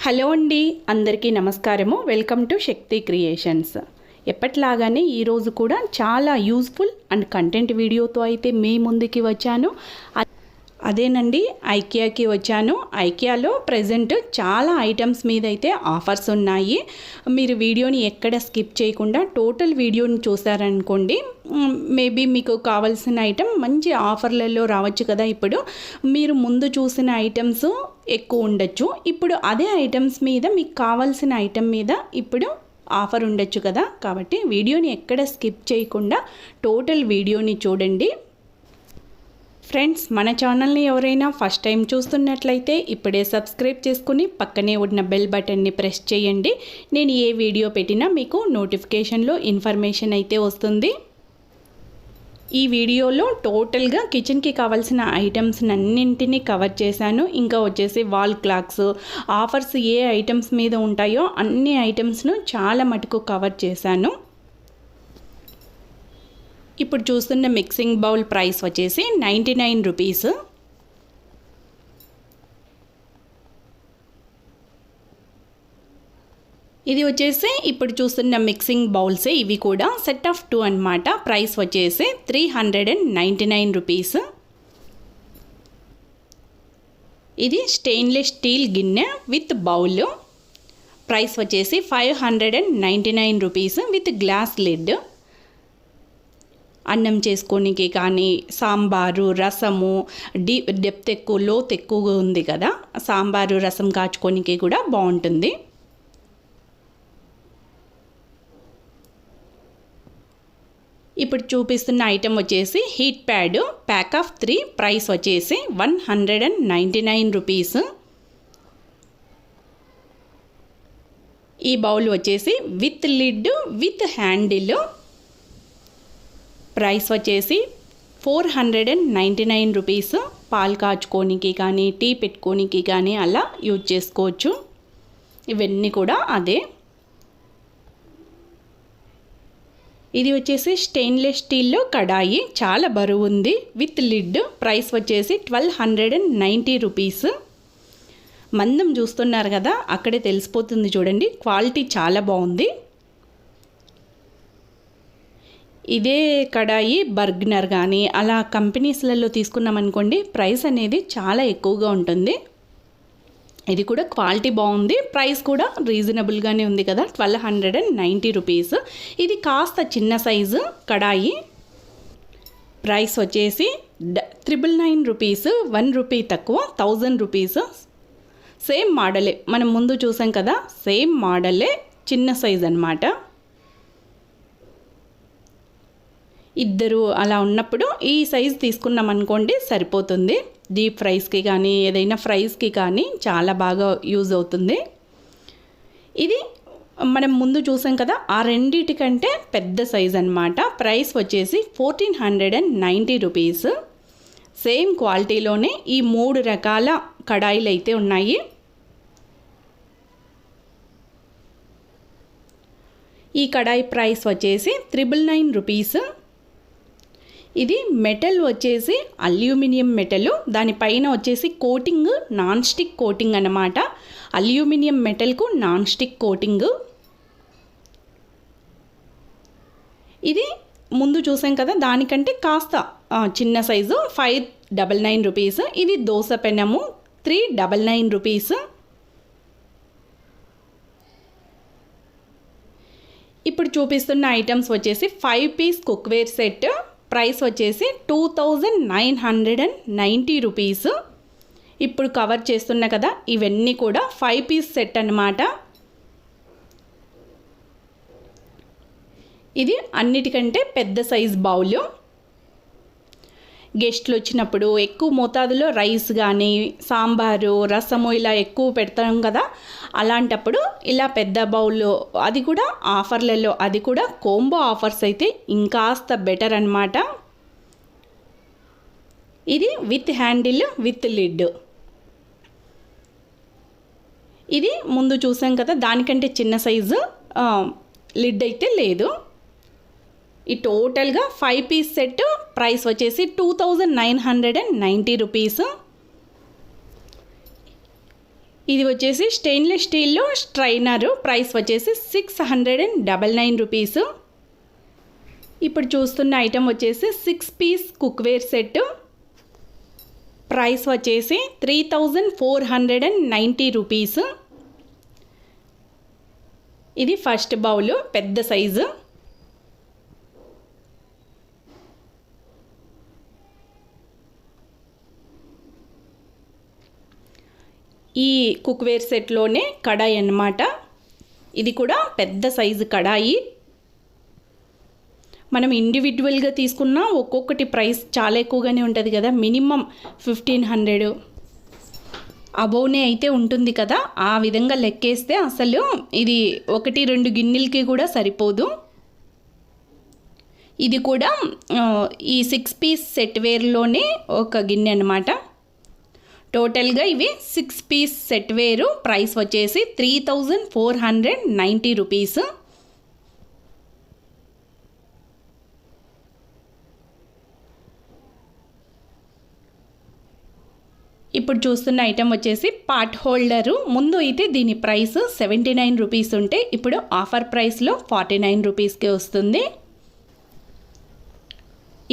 Hello అండి, అందరికీ నమస్కారము. Welcome to Shakti creations. ఎప్పట్లాగానే ఈరోజు కూడా చాలా యూస్ఫుల్ అండ్ కంటెంట్ వీడియోతో అయితే మీ ముందుకి వచ్చాను. అదేనండి, ఐకియాకి వచ్చాను. ఐకియాలో ప్రజెంట్ చాలా ఐటమ్స్ మీద అయితే ఆఫర్స్ ఉన్నాయి. మీరు వీడియోని ఎక్కడ స్కిప్ చేయకుండా టోటల్ వీడియోని చూసారనుకోండి, మేబీ మీకు కావాల్సిన ఐటమ్ మంచి ఆఫర్లలో రావచ్చు కదా. ఇప్పుడు మీరు ముందు చూసిన ఐటమ్స్ ఎక్కువ ఉండొచ్చు, ఇప్పుడు అదే ఐటమ్స్ మీద మీకు కావాల్సిన ఐటమ్ మీద ఇప్పుడు ఆఫర్ ఉండొచ్చు కదా. కాబట్టి వీడియోని ఎక్కడ స్కిప్ చేయకుండా టోటల్ వీడియోని చూడండి. ఫ్రెండ్స్, మన ఛానల్ని ఎవరైనా ఫస్ట్ టైం చూస్తున్నట్లయితే ఇప్పుడే సబ్స్క్రైబ్ చేసుకుని పక్కనే ఉన్న బెల్ బటన్ని ప్రెస్ చేయండి. నేను ఏ వీడియో పెట్టినా మీకు నోటిఫికేషన్లో ఇన్ఫర్మేషన్ అయితే వస్తుంది. ఈ వీడియోలో టోటల్గా కిచెన్కి కావాల్సిన ఐటమ్స్ అన్నింటినీ కవర్ చేశాను. ఇంకా వచ్చేసి వాల్ క్లాక్స్ ఆఫర్స్ ఏ ఐటమ్స్ మీద ఉంటాయో అన్ని ఐటమ్స్ను చాలా మటుకు కవర్ చేశాను. ఇప్పుడు చూస్తున్న మిక్సింగ్ బౌల్ ప్రైస్ వచ్చేసి 99 రూపీస్. ఇది వచ్చేసి ఇప్పుడు చూస్తున్న మిక్సింగ్ బౌల్సే, ఇవి కూడా సెట్ ఆఫ్ 2 అన్నమాట. ప్రైస్ వచ్చేసి 399 రూపీస్. ఇది స్టెయిన్లెస్ స్టీల్ గిన్నె విత్ బౌల్. ప్రైస్ వచ్చేసి 599 రూపీస్ విత్ గ్లాస్ లిడ్. అన్నం చేసుకోనికి కానీ, సాంబారు, రసము, డెప్త్ ఎక్కువ లోతు ఎక్కువగా ఉంది కదా, సాంబారు రసం కాచుకోనికి కూడా బాగుంటుంది. ఇప్పుడు చూపిస్తున్న ఐటెం వచ్చేసి heat pad pack of 3. Price వచ్చేసి 199 రూపీస్. ఈ బౌల్ వచ్చేసి with lid with handle. Price వచ్చేసి 499 రూపీస్. పాలు కాచుకోనికి కానీ, టీ పెట్టుకోనికి కానీ అలా యూజ్ చేసుకోవచ్చు. ఇవన్నీ కూడా అదే. ఇది వచ్చేసి స్టెయిన్లెస్ స్టీల్లో కడాయి, చాలా బరువు ఉంది విత్ లిడ్. ప్రైస్ వచ్చేసి 1290 రూపీస్. మందం చూస్తున్నారు కదా, అక్కడే తెలిసిపోతుంది చూడండి, క్వాలిటీ చాలా బాగుంది. ఇదే కడాయి బర్గ్నర్ కానీ అలా కంపెనీస్లలో తీసుకున్నామనుకోండి, ప్రైస్ అనేది చాలా ఎక్కువగా ఉంటుంది. ఇది కూడా క్వాలిటీ బాగుంది, ప్రైస్ కూడా రీజనబుల్గానే ఉంది కదా, 1290 రూపీస్. ఇది కాస్త చిన్న సైజు కడాయి. ప్రైస్ వచ్చేసి 999 రూపీస్, 1 రూపీ తక్కువ, 1000 రూపీస్. సేమ్ మోడలే, మనం ముందు చూసాం కదా, సేమ్ మోడలే, చిన్న సైజ్ అన్నమాట. ఇద్దరు అలా ఉన్నప్పుడు ఈ సైజ్ తీసుకున్నాం అనుకోండి సరిపోతుంది. డీప్ ఫ్రైస్కి కానీ ఏదైనా ఫ్రైస్కి కానీ చాలా బాగా యూజ్ అవుతుంది. ఇది మనం ముందు చూసాం కదా, ఆ రెండిటికంటే పెద్ద సైజ్ అన్నమాట. ప్రైస్ వచ్చేసి 1490 రూపీస్. సేమ్ క్వాలిటీలోనే ఈ 3 రకాల కడాయిలు అయితే ఉన్నాయి. ఈ కడాయి ప్రైస్ వచ్చేసి 999 రూపీస్. ఇది మెటల్ వచ్చేసి అల్యూమినియం మెటల్, దానిపైన వచ్చేసి కోటింగ్ నాన్ స్టిక్ కోటింగ్ అన్నమాట. అల్యూమినియం మెటల్కు నాన్ స్టిక్ కోటింగ్. ఇది ముందు చూసాం కదా, దానికంటే కాస్త చిన్న సైజు, 599 రూపీస్. ఇది దోశ పెనము, 399 రూపీస్. ఇప్పుడు చూపిస్తున్న ఐటమ్స్ వచ్చేసి 5 పీస్ కుక్వేర్ సెట్. ప్రైస్ వచ్చేసి 2990 రూపీస్. ఇప్పుడు కవర్ చేస్తున్నా కదా, ఇవన్నీ కూడా 5 పీస్ సెట్ అన్నమాట. ఇది అన్నిటికంటే పెద్ద సైజ్ బౌల్. గెస్ట్లు వచ్చినప్పుడు ఎక్కువ మోతాదులో రైస్ కానీ, సాంబారు, రసము ఇలా ఎక్కువ పెడతాం కదా, అలాంటప్పుడు ఇలా పెద్ద బౌల్, అది కూడా ఆఫర్లలో, అది కూడా కోంబో ఆఫర్స్ అయితే ఇంకాస్త బెటర్ అన్నమాట. ఇది విత్ హ్యాండిల్ విత్ లిడ్. ఇది ముందు చూసాం కదా, దానికంటే చిన్న సైజు, లిడ్ అయితే లేదు. ఈ టోటల్గా 5 పీస్ సెట్. ప్రైస్ వచ్చేసి 2990 రూపీస్. ఇది వచ్చేసి స్టెయిన్లెస్ స్టీల్లో స్ట్రైనర్, ప్రైస్ వచ్చేసి 699 రూపీస్. ఇప్పుడు చూస్తున్న ఐటెం వచ్చేసి 6 పీస్ కుక్వేర్ సెట్, ప్రైస్ వచ్చేసి 3490 రూపీస్. ఇది ఫస్ట్ బౌల్, పెద్ద సైజు. ఈ కుక్వేర్ సెట్లోనే కడాయి అన్నమాట. ఇది కూడా పెద్ద సైజు కడాయి. మనం ఇండివిజువల్గా తీసుకున్న ఒక్కొక్కటి ప్రైస్ చాలా ఎక్కువగానే ఉంటుంది కదా, మినిమం 1500 అబోవ్నే అయితే ఉంటుంది కదా. ఆ విధంగా లెక్కేస్తే అసలు ఇది 1-2 గిన్నెలకి కూడా సరిపోదు. ఇది కూడా ఈ 6 పీస్ సెట్ వేర్లోనే ఒక గిన్నె అన్నమాట. టోటల్గా ఇవి 6 పీస్ సెట్ వేరు, ప్రైస్ వచ్చేసి 3490 రూపీస్. ఇప్పుడు చూస్తున్న ఐటెం వచ్చేసి పాట్ హోల్డరు. ముందు అయితే దీని ప్రైస్ 79 రూపీస్ ఉంటే ఇప్పుడు ఆఫర్ ప్రైస్లో 49 రూపీస్కే వస్తుంది.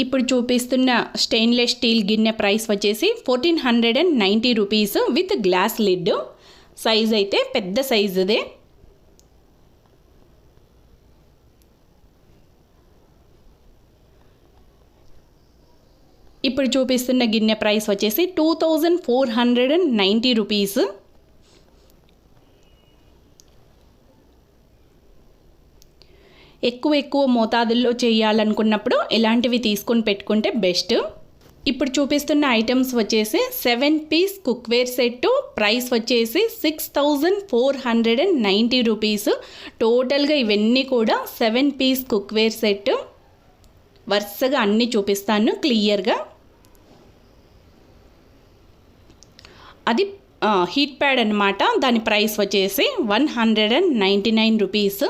ఇప్పుడు చూపిస్తున్న స్టెయిన్లెస్ స్టీల్ గిన్నె ప్రైస్ వచ్చేసి 1490 rupees with glass lid. Size అయితే పెద్ద సైజుదే. ఇప్పుడు చూపిస్తున్న గిన్నె ప్రైస్ వచ్చేసి 2490 రూపీస్. ఎక్కువ మోతాదుల్లో చేయాలనుకున్నప్పుడు ఇలాంటివి తీసుకొని పెట్టుకుంటే బెస్ట్. ఇప్పుడు చూపిస్తున్న ఐటమ్స్ వచ్చేసి 7 పీస్ కుక్వేర్ సెట్, ప్రైస్ వచ్చేసి 6490 రూపీస్. టోటల్గా ఇవన్నీ కూడా 7 పీస్ కుక్వేర్ సెట్. వరుసగా అన్నీ చూపిస్తాను క్లియర్గా. అది హీట్ ప్యాడ్ అన్నమాట. దాని ప్రైస్ వచ్చేసి 199 రూపీస్.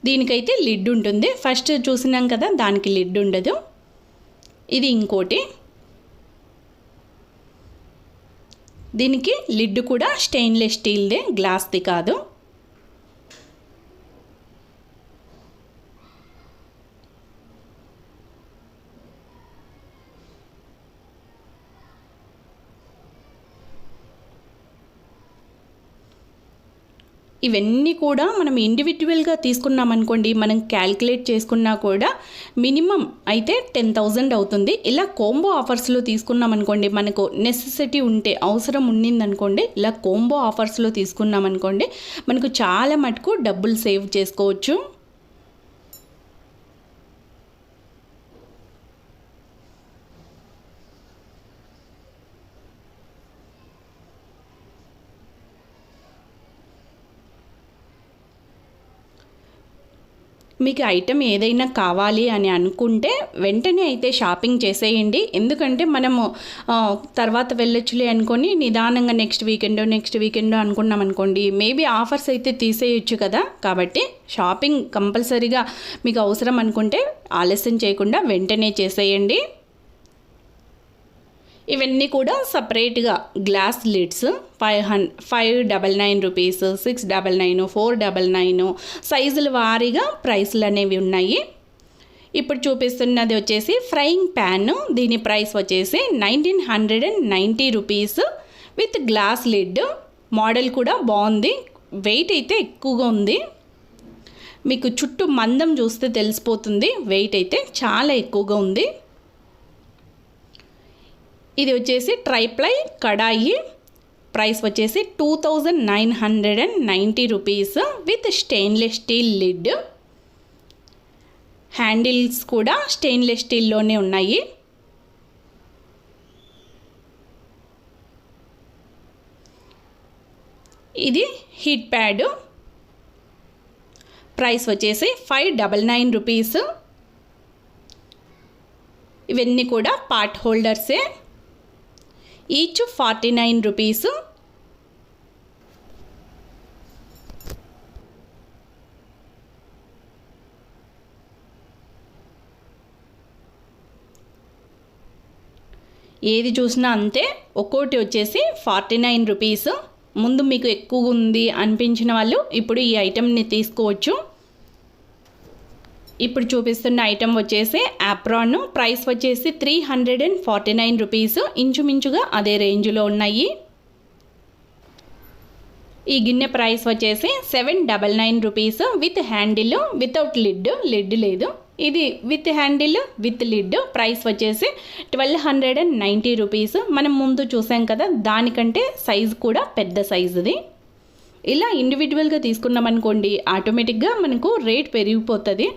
దీనికైతే లిడ్ ఉంటుంది. ఫస్ట్ చూసినాం కదా, దానికి లిడ్ ఉండదు. ఇది ఇంకోటి, దీనికి లిడ్ కూడా స్టెయిన్లెస్ స్టీల్దే, గ్లాస్ది కాదు. ఇవన్నీ కూడా మనం ఇండివిజువల్గా తీసుకున్నాం అనుకోండి, మనం క్యాల్కులేట్ చేసుకున్నా కూడా మినిమం అయితే 10,000 అవుతుంది. ఇలా కోంబో ఆఫర్స్లో తీసుకున్నాం అనుకోండి, మనకు నెసెసిటీ ఉంటే, అవసరం ఉన్నిందనుకోండి, ఇలా కోంబో ఆఫర్స్లో తీసుకున్నాం అనుకోండి, మనకు చాలా మటుకు డబ్బులు సేవ్ చేసుకోవచ్చు. మీకు ఐటెం ఏదైనా కావాలి అని అనుకుంటే వెంటనే అయితే షాపింగ్ చేసేయండి. ఎందుకంటే మనము తర్వాత వెళ్ళొచ్చులే అనుకొని నిదానంగా నెక్స్ట్ వీకెండ్ అనుకున్నాం అనుకోండి, మేబీ ఆఫర్స్ అయితే తీసేయచ్చు కదా. కాబట్టి షాపింగ్ కంపల్సరీగా మీకు అవసరం అనుకుంటే ఆలస్యం చేయకుండా వెంటనే చేసేయండి. ఇవన్నీ కూడా సపరేట్గా గ్లాస్ లిడ్స్ 599 రూపీస్, 699, 499 సైజుల వారీగా ప్రైస్లు అనేవి ఉన్నాయి. ఇప్పుడు చూపిస్తున్నది వచ్చేసి ఫ్రైయింగ్ ప్యాన్. దీని ప్రైస్ వచ్చేసి 1990 rupees with glass lid. Model కూడా బాగుంది, వెయిట్ అయితే ఎక్కువగా ఉంది. మీకు చుట్టూ మందం చూస్తే తెలిసిపోతుంది, వెయిట్ అయితే చాలా ఎక్కువగా ఉంది. ఇది వచ్చేసి ట్రైప్లై కడాయి, ప్రైస్ వచ్చేసి 2990 rupees with stainless steel lid. Handles కూడా స్టెయిన్లెస్ స్టీల్లోనే ఉన్నాయి. ఇది హీట్ ప్యాడ్, ప్రైస్ వచ్చేసి 599 రూపీస్. ఇవన్నీ కూడా పార్ట్ హోల్డర్సే, ఈచ్ 49 రూపీస్. ఏది చూసినా అంతే. ఒక్కోటి వచ్చేసి 49 రూపీస్. ముందు మీకు ఎక్కువ ఉంది అనిపించిన వాళ్ళు ఇప్పుడు ఈ ఐటెంని తీసుకోవచ్చు. ఇప్పుడు చూపిస్తున్న ఐటెం వచ్చేసి యాప్రాన్. ప్రైస్ వచ్చేసి 349 రూపీస్. ఇంచుమించుగా అదే రేంజ్లో ఉన్నాయి. ఈ గిన్నె ప్రైస్ వచ్చేసి 799 rupees. With handle, without lid. Lid లేదు. ఇది with handle with lid. Price వచ్చేసి 1290 రూపీస్. మనం ముందు చూసాం కదా, దానికంటే సైజు కూడా పెద్ద సైజుది. ఇలా ఇండివిజువల్గా తీసుకున్నామనుకోండి ఆటోమేటిక్గా మనకు రేట్ పెరిగిపోతుంది.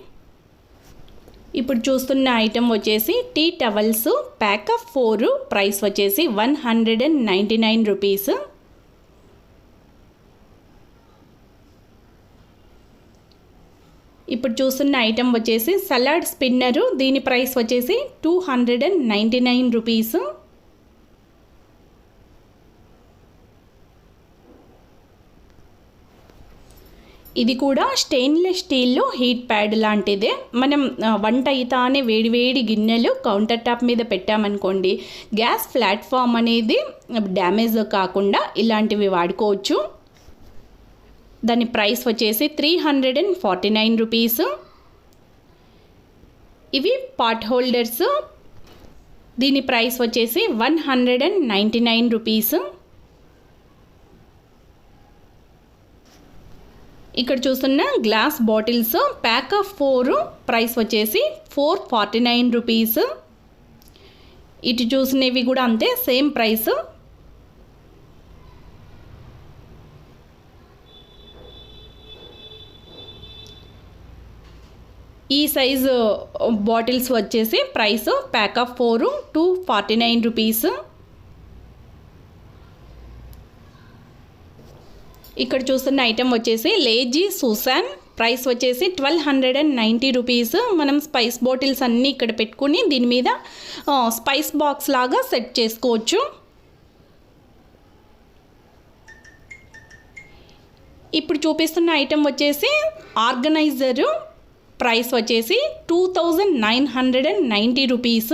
ఇప్పుడు చూస్తున్న ఐటెం వచ్చేసి tea towels pack of 4. Price వచ్చేసి 199 రూపీస్. ఇప్పుడు చూస్తున్న ఐటెం వచ్చేసి సలాడ్ స్పిన్నరు. దీని ప్రైస్ వచ్చేసి 299 రూపీస్. ఇది కూడా స్టెయిన్లెస్ స్టీల్లో హీట్ ప్యాడ్ లాంటిదే. మనం వంట అయితానే వేడివేడి గిన్నెలు కౌంటర్ టాప్ మీద పెట్టామనుకోండి, గ్యాస్ ప్లాట్ఫామ్ అనేది డ్యామేజ్ కాకుండా ఇలాంటివి వాడుకోవచ్చు. దాని ప్రైస్ వచ్చేసి 349 రూపీస్. ఇవి పాట్ హోల్డర్స్. దీని ప్రైస్ వచ్చేసి 199 రూపీస్. ఇక్కడ చూస్తున్న glass bottles pack of 4. Price వచ్చేసి 449 రూపీస్. ఇటు చూసినవి కూడా అంతే, సేమ్ ప్రైస్. ఈ సైజు బాటిల్స్ వచ్చేసి ప్రైస్ ప్యాక్ ఆఫ్ 4 249 రూపీస్. ఇక్కడ చూస్తున్న ఐటెం వచ్చేసి లేజీ సూసాన్. ప్రైస్ వచ్చేసి 1290 రూపీస్. మనం స్పైస్ బాటిల్స్ అన్నీ ఇక్కడ పెట్టుకుని దీని మీద స్పైస్ బాక్స్ లాగా సెట్ చేసుకోవచ్చు. ఇప్పుడు చూపిస్తున్న ఐటెం వచ్చేసి ఆర్గనైజరు. ప్రైస్ వచ్చేసి 2990 రూపీస్.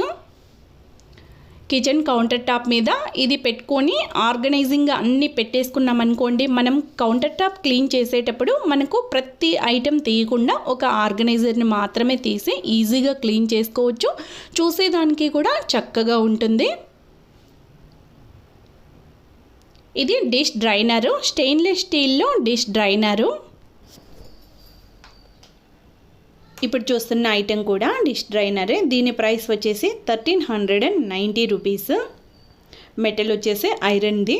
కిచెన్ కౌంటర్ టాప్ మీద ఇది పెట్టుకొని ఆర్గనైజింగ్గా అన్నీ పెట్టేసుకున్నాం అనుకోండి, మనం కౌంటర్ టాప్ క్లీన్ చేసేటప్పుడు మనకు ప్రతి ఐటెం తీయకుండా ఒక ఆర్గనైజర్ని మాత్రమే తీసి ఈజీగా క్లీన్ చేసుకోవచ్చు. చూసేదానికి కూడా చక్కగా ఉంటుంది. ఇది డిష్ డ్రైనరు. స్టెయిన్లెస్ స్టీల్లో డిష్ డ్రైనరు. ఇప్పుడు చూస్తున్న ఐటెం కూడా డిష్ డ్రైనరే. దీని ప్రైస్ వచ్చేసి 1390 రూపీస్. మెటల్ వచ్చేసి ఐరన్ది.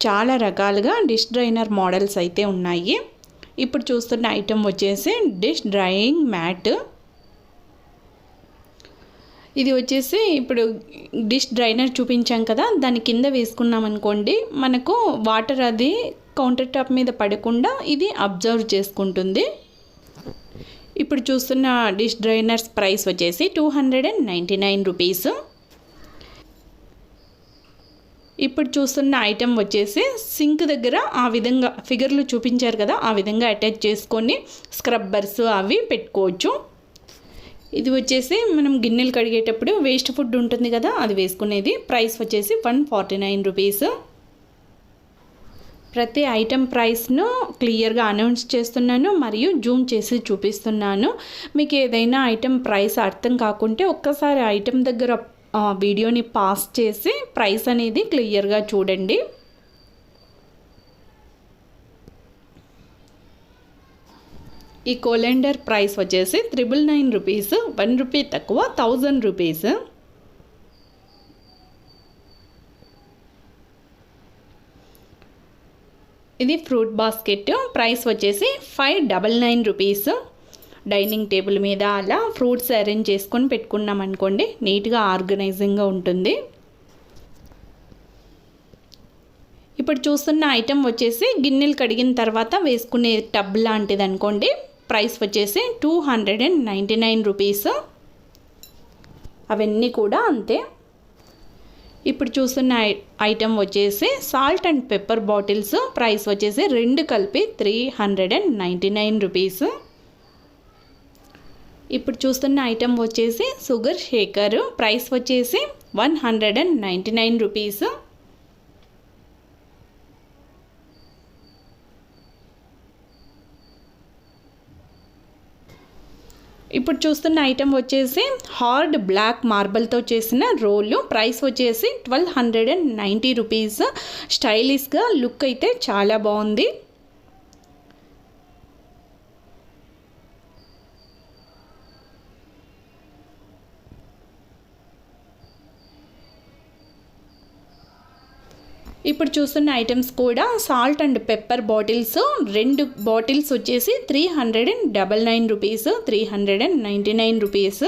చాలా రకాలుగా డిష్ డ్రైనర్ మోడల్స్ అయితే ఉన్నాయి. ఇప్పుడు చూస్తున్న ఐటెం వచ్చేసి డిష్ డ్రైయింగ్ మ్యాట్. ఇది వచ్చేసి ఇప్పుడు డిష్ డ్రైనర్ చూపించాం కదా, దాని కింద వేసుకున్నాం అనుకోండి, మనకు వాటర్ అది కౌంటర్ టాప్ మీద పడకుండా ఇది అబ్జర్వ్ చేసుకుంటుంది. ఇప్పుడు చూస్తున్న డిష్ డ్రైనర్స్ ప్రైస్ వచ్చేసి 299 రూపీస్. ఇప్పుడు చూస్తున్న ఐటెం వచ్చేసి సింక్ దగ్గర ఆ విధంగా ఫిగర్లు చూపించారు కదా, ఆ విధంగా అటాచ్ చేసుకొని స్క్రబ్బర్స్ అవి పెట్టుకోవచ్చు. ఇది వచ్చేసి మనం గిన్నెలు కడిగేటప్పుడు వేస్ట్ ఫుడ్ ఉంటుంది కదా, అది వేసుకునేది. ప్రైస్ వచ్చేసి 149 రూపీస్. ప్రతి ఐటెం ప్రైస్ను క్లియర్గా అనౌన్స్ చేస్తున్నాను మరియు జూమ్ చేసి చూపిస్తున్నాను. మీకు ఏదైనా ఐటెం ప్రైస్ అర్థం కాకుంటే ఒక్కసారి ఐటెం దగ్గర వీడియోని పాస్ చేసి ప్రైస్ అనేది క్లియర్గా చూడండి. ఈ కోలెండర్ ప్రైస్ వచ్చేసి 999 రూపీస్. 1 రూపీ తక్కువ, 1000 రూపీస్. ఇది ఫ్రూట్ బాస్కెట్. ప్రైస్ వచ్చేసి 599 రూపీస్. డైనింగ్ టేబుల్ మీద అలా ఫ్రూట్స్ అరేంజ్ చేసుకొని పెట్టుకున్నాం అనుకోండి, నీట్గా ఆర్గనైజింగ్గా ఉంటుంది. ఇప్పుడు చూస్తున్న ఐటెం వచ్చేసి గిన్నెలు కడిగిన తర్వాత వేసుకునే టబ్ లాంటిది అనుకోండి. ప్రైస్ వచ్చేసి 299 రూపీస్. అవన్నీ కూడా అంతే. ఇప్పుడు చూస్తున్న ఐటెం వచ్చేసి salt and pepper bottles. Price వచ్చేసి 2 కలిపి 399 రూపీస్. ఇప్పుడు చూస్తున్న ఐటెం వచ్చేసి షుగర్ షేకర్. ప్రైస్ వచ్చేసి 199 రూపీస్. ఇప్పుడు చూస్తున్న ఐటెం వచ్చేసి హార్డ్ బ్లాక్ మార్బల్తో చేసిన రోలు. ప్రైస్ వచ్చేసి 1290 రూపీస్. స్టైలిష్గా లుక్ అయితే చాలా బాగుంది. ఇప్పుడు చూస్తున్న ఐటమ్స్ కూడా salt and pepper bottles. 2 bottles వచ్చేసి 399 రూపీస్, 399 రూపీస్.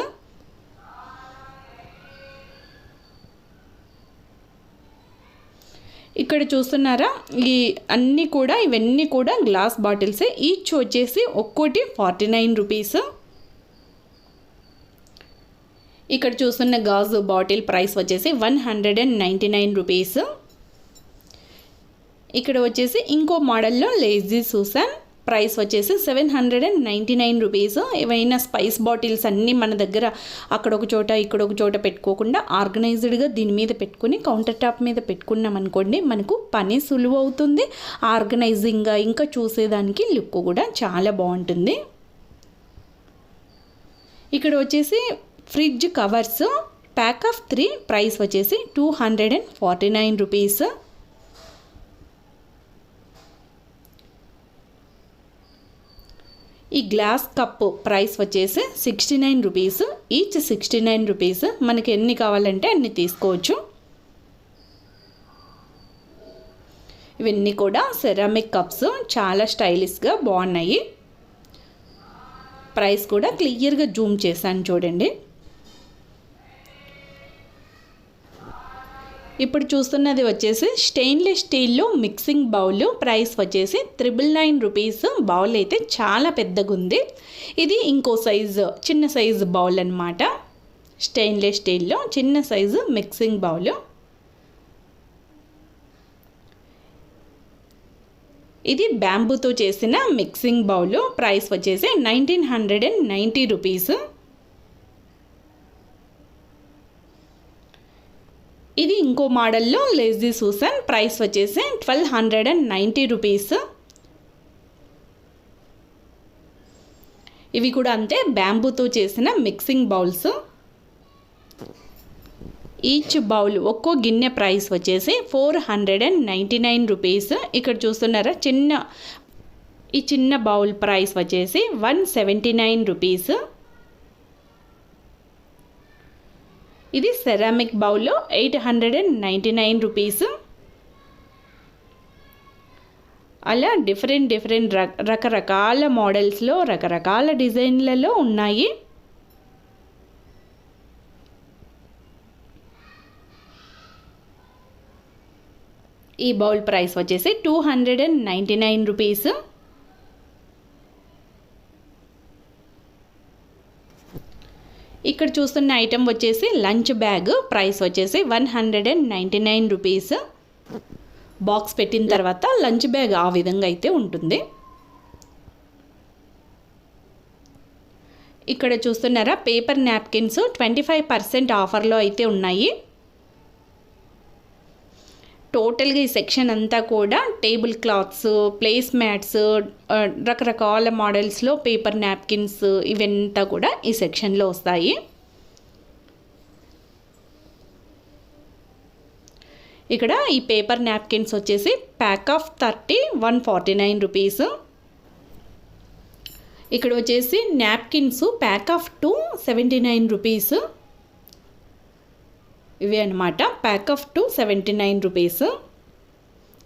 ఇక్కడ చూస్తున్నారా, ఇవన్నీ కూడా గ్లాస్ బాటిల్సే. ఈచ్ వచ్చేసి ఒక్కోటి 49 రూపీస్. ఇక్కడ చూస్తున్న గాజు బాటిల్ ప్రైస్ వచ్చేసి 199 రూపీస్. ఇక్కడ వచ్చేసి ఇంకో మోడల్లో లేజీ సూసన్. ప్రైస్ వచ్చేసి 799 రూపీస్. ఏవైనా స్పైస్ బాటిల్స్ అన్నీ మన దగ్గర అక్కడ ఒక చోట ఇక్కడ ఒక చోట పెట్టుకోకుండా ఆర్గనైజ్డ్గా దీని మీద పెట్టుకుని కౌంటర్ టాప్ మీద పెట్టుకున్నాం అనుకోండి, మనకు పని సులువు అవుతుంది. ఆర్గనైజింగ్గా ఇంకా చూసేదానికి లుక్ కూడా చాలా బాగుంటుంది. ఇక్కడ వచ్చేసి fridge covers pack of 3. Price వచ్చేసి 249 రూపీస్. ఈ గ్లాస్ కప్పు ప్రైస్ వచ్చేసి 69 రూపీస్. Each 69 rupees. మనకి ఎన్ని కావాలంటే అన్ని తీసుకోవచ్చు. ఇవన్నీ కూడా సెరామిక్ కప్స్. చాలా స్టైలిష్గా బాగున్నాయి. ప్రైస్ కూడా క్లియర్గా జూమ్ చేశాను చూడండి. ఇప్పుడు చూస్తున్నది వచ్చేసి స్టెయిన్లెస్ స్టీల్లో మిక్సింగ్ బౌల్. ప్రైస్ వచ్చేసి 999 రూపీస్. బౌల్ అయితే చాలా పెద్దగా ఉంది. ఇది ఇంకో సైజు, చిన్న సైజు బౌల్ అన్నమాట. స్టెయిన్లెస్ స్టీల్లో చిన్న సైజు మిక్సింగ్ బౌల్. ఇది బ్యాంబూతో చేసిన మిక్సింగ్ బౌల్. ప్రైస్ వచ్చేసి 1990 రూపీస్. ఇది ఇంకో మోడల్లో లేజీ సూసన్. ప్రైస్ వచ్చేసి 1290 రూపీస్. ఇవి కూడా అంతే, బ్యాంబూతో చేసిన మిక్సింగ్ బౌల్స్. ఈచ్ బౌల్ ఒక్కో గిన్నె ప్రైస్ వచ్చేసి 499 రూపీస్. ఇక్కడ చూస్తున్నారా, ఈ చిన్న బౌల్ ప్రైస్ వచ్చేసి 179 రూపీస్. ఇది సెరామిక్ బౌల్లో 899 రూపీస్. అలా డిఫరెంట్ రకరకాల మోడల్స్లో రకరకాల డిజైన్లలో ఉన్నాయి. ఈ బౌల్ ప్రైస్ వచ్చేసి 299 రూపీస్. ఇక్కడ చూస్తున్న ఐటెం వచ్చేసి లంచ్ బ్యాగ్. ప్రైస్ వచ్చేసి 199 రూపీస్. బాక్స్ పెట్టిన తర్వాత లంచ్ బ్యాగ్ ఆ విధంగా అయితే ఉంటుంది. ఇక్కడ చూస్తున్నారా, పేపర్ నాప్కిన్స్ 25% ఆఫర్లో అయితే ఉన్నాయి. టోటల్గా ఈ సెక్షన్ అంతా కూడా టేబుల్ క్లాత్స్, ప్లేస్ మ్యాట్స్, రకరకాల మోడల్స్లో పేపర్ నాప్కిన్స్ ఇవంతా కూడా ఈ సెక్షన్లో వస్తాయి. ఇక్కడ ఈ పేపర్ నాప్కిన్స్ వచ్చేసి ప్యాక్ ఆఫ్ 30 149 రూపీస్. ఇక్కడ వచ్చేసి నాప్కిన్స్ ప్యాక్ ఆఫ్ 2 79 రూపీస్. ఇవి అనమాట, ప్యాక్ ఆఫ్ 2 79 రూపీస్.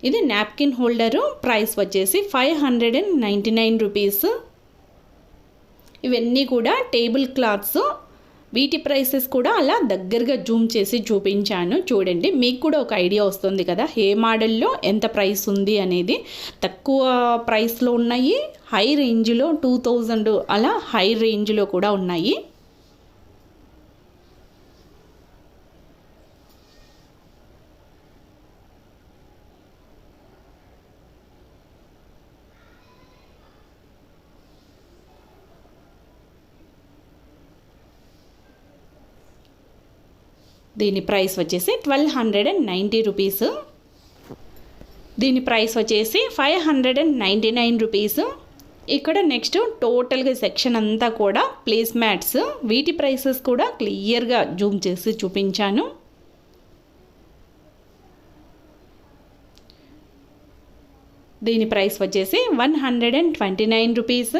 ఇది నాప్కిన్ హోల్డరు. ప్రైస్ వచ్చేసి 599 రూపీస్. ఇవన్నీ కూడా టేబుల్ క్లాత్స్. వీటి ప్రైసెస్ కూడా అలా దగ్గరగా జూమ్ చేసి చూపించాను చూడండి. మీకు కూడా ఒక ఐడియా వస్తుంది కదా, ఏ మోడల్లో ఎంత ప్రైస్ ఉంది అనేది. తక్కువ ప్రైస్లో ఉన్నాయి, హై రేంజ్లో 2000 అలా హై రేంజ్లో కూడా ఉన్నాయి. దీని ప్రైస్ వచ్చేసి 1290 రూపీస్. దీని ప్రైస్ వచ్చేసి 599 రూపీస్. ఇక్కడ నెక్స్ట్ టోటల్గా సెక్షన్ అంతా కూడా ప్లేస్ మ్యాట్స్. వీటి ప్రైసెస్ కూడా క్లియర్గా జూమ్ చేసి చూపించాను. దీని ప్రైస్ వచ్చేసి 129 రూపీస్.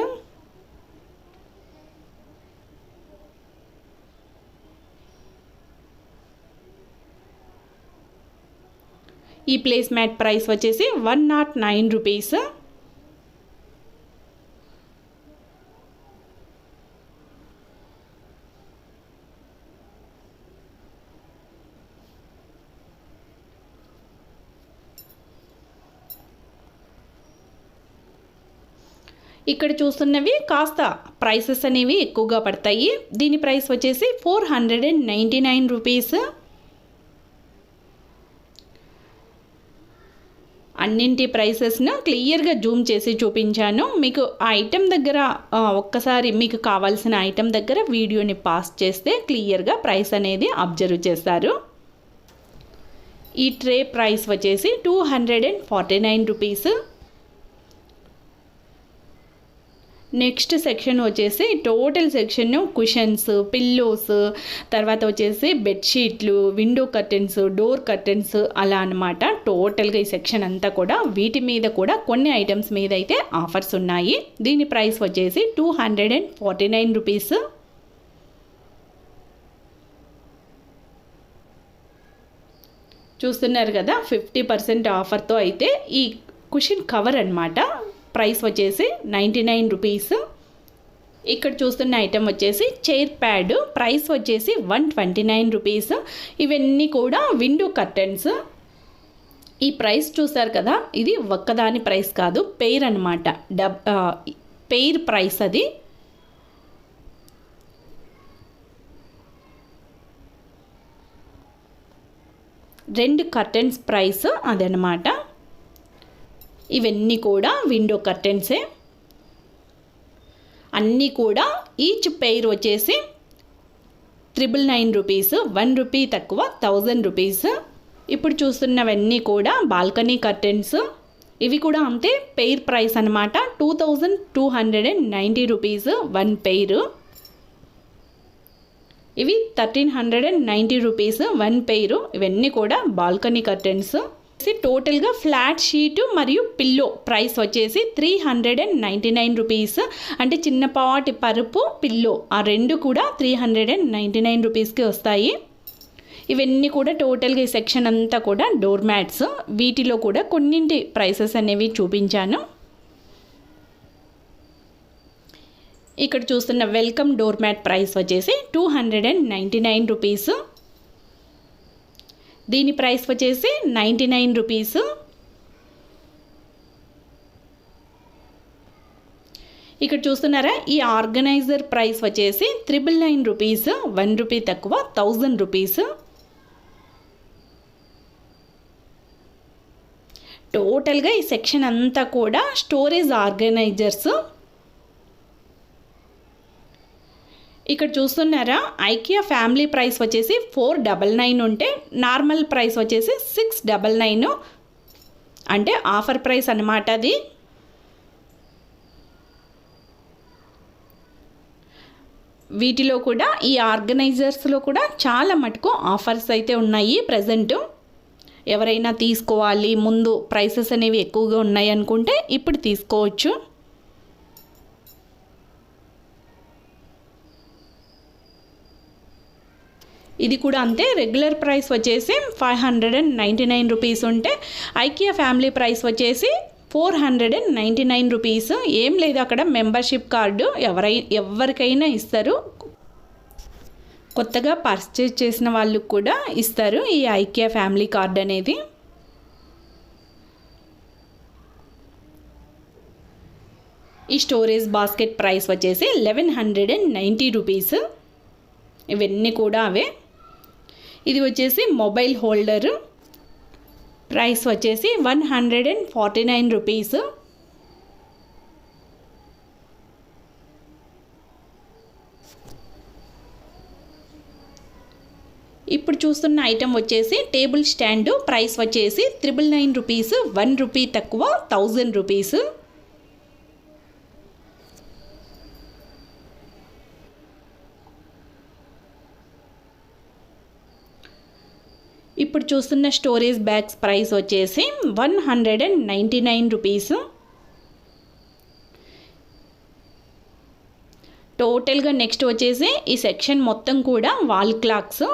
ఈ ప్లేస్ మ్యాట్ ప్రైస్ వచ్చేసి 109 రూపీస్. ఇక్కడ చూస్తున్నవి కాస్త ప్రైసెస్ అనేవి ఎక్కువగా పడతాయి. దీని ప్రైస్ వచ్చేసి 499 రూపీస్. అన్నింటి ప్రైసెస్ను క్లియర్గా జూమ్ చేసి చూపించాను. మీకు ఆ ఐటెం దగ్గర ఒక్కసారి మీకు కావాల్సిన ఐటెం దగ్గర వీడియోని పాస్ చేస్తే క్లియర్గా ప్రైస్ అనేది అబ్జర్వ్ చేస్తారు. ఈ ట్రే ప్రైస్ వచ్చేసి 249 రూపీస్. నెక్స్ట్ సెక్షన్ వచ్చేసి టోటల్ సెక్షన్ కుషన్స్, పిల్లోస్, తర్వాత వచ్చేసి బెడ్షీట్లు, విండో కర్టెన్స్, డోర్ కర్టెన్స్ అలా అనమాట. టోటల్గా ఈ సెక్షన్ అంతా కూడా వీటి మీద కూడా కొన్ని ఐటమ్స్ మీద అయితే ఆఫర్స్ ఉన్నాయి. దీని ప్రైస్ వచ్చేసి 249 రూపీస్. చూస్తున్నారు కదా 50% ఆఫర్తో అయితే ఈ కుషన్ కవర్ అన్నమాట. ప్రైస్ వచ్చేసి 99 రూపీస్. ఇక్కడ చూస్తున్న ఐటెం వచ్చేసి చైర్ ప్యాడ్. ప్రైస్ వచ్చేసి 129 రూపీస్. ఇవన్నీ కూడా విండో కర్టెన్స్. ఈ ప్రైస్ చూసారు కదా, ఇది ఒక్కదాని ప్రైస్ కాదు, పెయిర్ అనమాట. పెయిర్ ప్రైస్ అది. రెండు కర్టెన్స్ ప్రైస్ అదనమాట. ఇవన్నీ కూడా విండో కర్టెన్సే. అన్నీ కూడా ఈచ్ పెయిర్ వచ్చేసి 999 రూపీస్. 1 రూపీ తక్కువ 1000 రూపీస్. ఇప్పుడు చూస్తున్నవన్నీ కూడా బాల్కనీ కర్టెన్స్. ఇవి కూడా అంతే, పెయిర్ ప్రైస్ అనమాట. 2290 రూపీస్ 1 పెయిర్. ఇవి 1390 రూపీస్ 1 పెయిర్. ఇవన్నీ కూడా బాల్కనీ కర్టెన్స్. టోటల్గా ఫ్లాట్ షీటు మరియు పిల్లో ప్రైస్ వచ్చేసి 399 రూపీస్. అంటే చిన్నపాటి పరుపు, పిల్లో ఆ రెండు కూడా 399 రూపీస్కి వస్తాయి. ఇవన్నీ కూడా టోటల్గా ఈ సెక్షన్ అంతా కూడా డోర్ మ్యాట్స్. వీటిలో కూడా కొన్నింటి ప్రైసెస్ అనేవి చూపించాను. ఇక్కడ చూస్తున్న వెల్కమ్ డోర్ మ్యాట్ ప్రైస్ వచ్చేసి 299 రూపీస్. దీని ప్రైస్ వచ్చేసి 99 రూపీస్. ఇక్కడ చూస్తున్నారా, ఈ ఆర్గనైజర్ ప్రైస్ వచ్చేసి 999 రూపీస్. 1 రూపీ తక్కువ 1000 రూపీస్. టోటల్గా ఈ సెక్షన్ అంతా కూడా స్టోరేజ్ ఆర్గనైజర్స్. ఇక్కడ చూస్తున్నారా, ఐకియా ఫ్యామిలీ ప్రైస్ వచ్చేసి 499 ఉంటే నార్మల్ ప్రైస్ వచ్చేసి 699. అంటే ఆఫర్ ప్రైస్ అన్నమాట అది. వీటిలో కూడా ఈ ఆర్గనైజర్స్లో కూడా చాలా మటుకు ఆఫర్స్ అయితే ఉన్నాయి ప్రజెంట్. ఎవరైనా తీసుకోవాలి, ముందు ప్రైసెస్ అనేవి ఎక్కువగా ఉన్నాయి అనుకుంటే ఇప్పుడు తీసుకోవచ్చు. ఇది కూడా అంతే, రెగ్యులర్ ప్రైస్ వచ్చేసి 599 రూపీస్ ఉంటే ఐకియా ఫ్యామిలీ ప్రైస్ వచ్చేసి 499 రూపీస్. ఏం లేదు, అక్కడ మెంబర్షిప్ కార్డు ఎవరికైనా ఇస్తారు. కొత్తగా పర్చేజ్ చేసిన వాళ్ళకు కూడా ఇస్తారు ఈ ఐకియా ఫ్యామిలీ కార్డ్ అనేది. ఈ స్టోరేజ్ బాస్కెట్ ప్రైస్ వచ్చేసి 1190 రూపీస్. ఇవన్నీ కూడా అవే. ఇది వచ్చేసి మొబైల్ హోల్డర్. ప్రైస్ వచ్చేసి 149 రూపీస్. ఇప్పుడు చూస్తున్న ఐటెం వచ్చేసి టేబుల్ స్టాండ్. ప్రైస్ వచ్చేసి 999 రూపీస్, 1 రూపీ తక్కువ, 1000 రూపీస్. ఇప్పుడు చూస్తున్న స్టోరేజ్ బ్యాగ్స్ ప్రైస్ వచ్చేసి 199 రూపీస్. టోటల్గా నెక్స్ట్ వచ్చేసి ఈ సెక్షన్ మొత్తం కూడా వాల్ క్లాక్స్.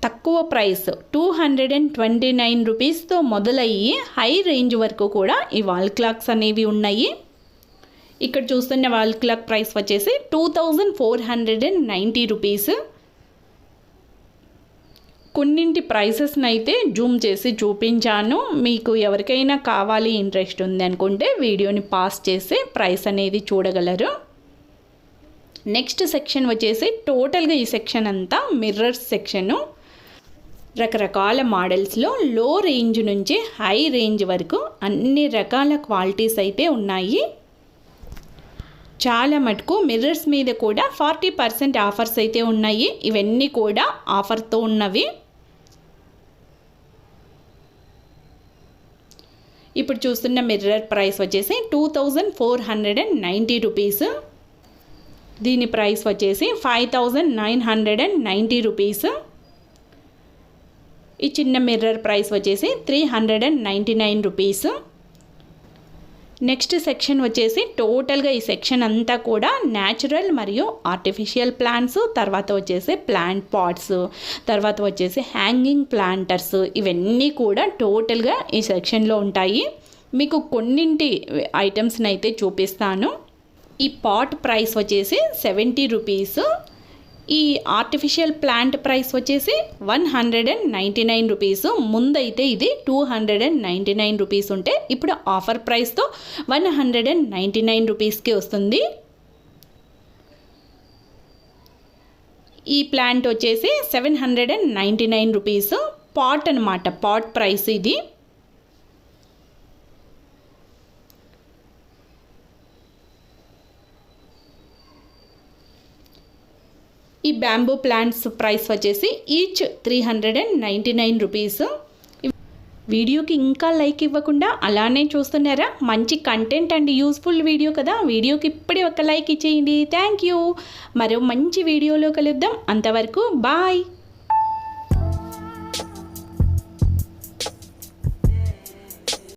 తక్కువ ప్రైస్ 229 రూపీస్తో మొదలయ్యి హై రేంజ్ వరకు కూడా ఈ వాల్ క్లాక్స్ అనేవి ఉన్నాయి. ఇక్కడ చూస్తున్న వాల్ క్లాక్ ప్రైస్ వచ్చేసి 2490 రూపీస్. కొన్నింటి ప్రైసెస్ని అయితే జూమ్ చేసి చూపించాను. మీకు ఎవరికైనా కావాలి, ఇంట్రెస్ట్ ఉంది అనుకుంటే వీడియోని పాస్ చేసి ప్రైస్ అనేది చూడగలరు. నెక్స్ట్ సెక్షన్ వచ్చేసి టోటల్గా ఈ సెక్షన్ అంతా మిర్రర్స్ సెక్షను. రకరకాల మోడల్స్లో లో రేంజ్ నుంచి హై రేంజ్ వరకు అన్ని రకాల క్వాలిటీస్ అయితే ఉన్నాయి. చాలా మటుకు మిర్రర్స్ మీద కూడా 40% ఆఫర్స్ అయితే ఉన్నాయి. ఇవన్నీ కూడా ఆఫర్తో ఉన్నవి. ఇప్పుడు చూస్తున్న మిర్రర్ ప్రైస్ వచ్చేసి 2490 రూపీస్. దీని ప్రైస్ వచ్చేసి 5990 రూపీస్. ఈ చిన్న మిర్రర్ ప్రైస్ వచ్చేసి 399 రూపీస్. నెక్స్ట్ సెక్షన్ వచ్చేసి టోటల్గా ఈ సెక్షన్ అంతా కూడా న్యాచురల్ మరియు ఆర్టిఫిషియల్ ప్లాంట్స్, తర్వాత వచ్చేసి ప్లాంట్ పాట్స్, తర్వాత వచ్చేసి హ్యాంగింగ్ ప్లాంటర్స్, ఇవన్నీ కూడా టోటల్గా ఈ సెక్షన్లో ఉంటాయి. మీకు కొన్నింటి ఐటమ్స్ని అయితే చూపిస్తాను. ఈ పాట్ ప్రైస్ వచ్చేసి 70 రూపీస్. ఈ ఆర్టిఫిషియల్ ప్లాంట్ ప్రైస్ వచ్చేసి 199 రూపీస్. ముందైతే ఇది 299 రూపీస్ ఉంటే ఇప్పుడు ఆఫర్ ప్రైస్తో 199 రూపీస్కి వస్తుంది. ఈ ప్లాంట్ వచ్చేసి 799 రూపీస్. పాట్ అనమాట, పాట్ ప్రైస్ ఇది. ఈ బ్యాంబూ ప్లాంట్స్ ప్రైస్ వచ్చేసి ఈచ్ 399 రూపీస్. వీడియోకి ఇంకా లైక్ ఇవ్వకుండా అలానే చూస్తున్నారా? మంచి కంటెంట్ అండ్ యూస్ఫుల్ వీడియో కదా, వీడియోకి ఇప్పుడే ఒక లైక్ ఇచ్చేయండి. Thank you. మరో మంచి వీడియోలో కలుద్దాం. అంతవరకు బాయ్.